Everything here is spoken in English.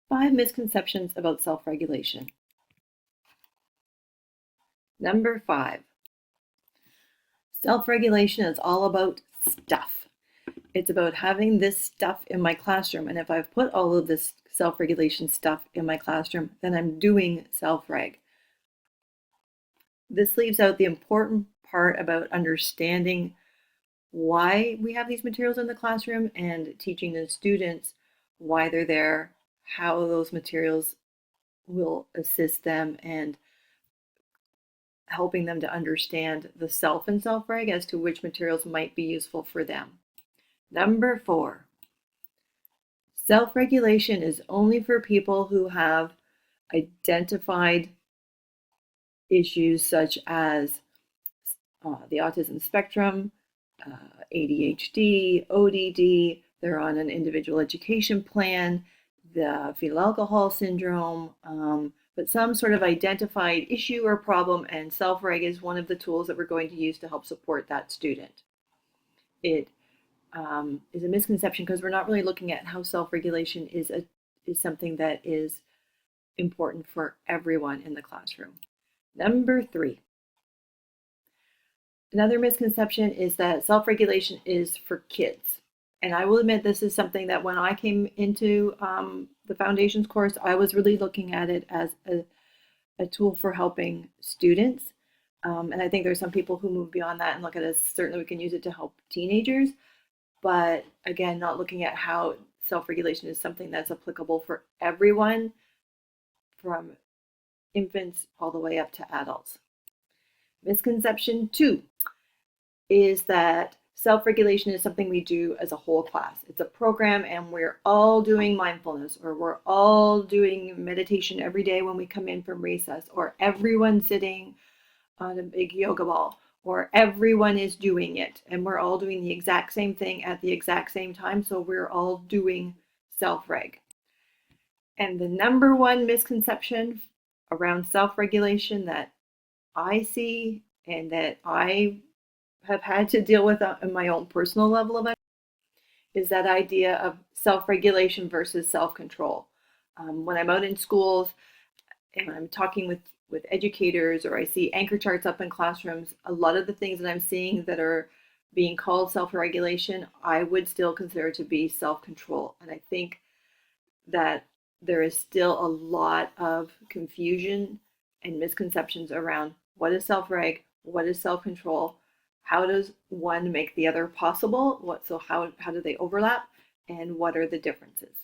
5 misconceptions about self-regulation. Number 5, self-regulation is all about stuff. It's about having this stuff in my classroom, and if I've put all of this self-regulation stuff in my classroom, then I'm doing self-reg. This leaves out the important part about understanding why we have these materials in the classroom and teaching the students why they're there, how those materials will assist them, and helping them to understand the self and self-reg as to which materials might be useful for them. Number 4, self-regulation is only for people who have identified issues such as the autism spectrum, ADHD, ODD, they're on an individual education plan, the fetal alcohol syndrome, but some sort of identified issue or problem, and self-reg is one of the tools that we're going to use to help support that student. It is a misconception because we're not really looking at how self-regulation is something that is important for everyone in the classroom. Number 3, another misconception is that self-regulation is for kids. And I will admit this is something that when I came into the foundations course, I was really looking at it as a tool for helping students. And I think there's some people who move beyond that and look at it as certainly we can use it to help teenagers. But again, not looking at how self-regulation is something that's applicable for everyone from infants all the way up to adults. Misconception 2 is that self-regulation is something we do as a whole class. It's a program and we're all doing mindfulness, or we're all doing meditation every day when we come in from recess, or everyone's sitting on a big yoga ball, or everyone is doing it and we're all doing the exact same thing at the exact same time, so we're all doing self-reg. And the number one misconception around self-regulation that I see and that I have had to deal with on my own personal level of it is that idea of self-regulation versus self-control. When I'm out in schools and I'm talking with educators, or I see anchor charts up in classrooms, a lot of the things that I'm seeing that are being called self-regulation, I would still consider to be self-control. And I think that there is still a lot of confusion and misconceptions around what is self-reg, what is self-control, how does one make the other possible, how do they overlap, and what are the differences?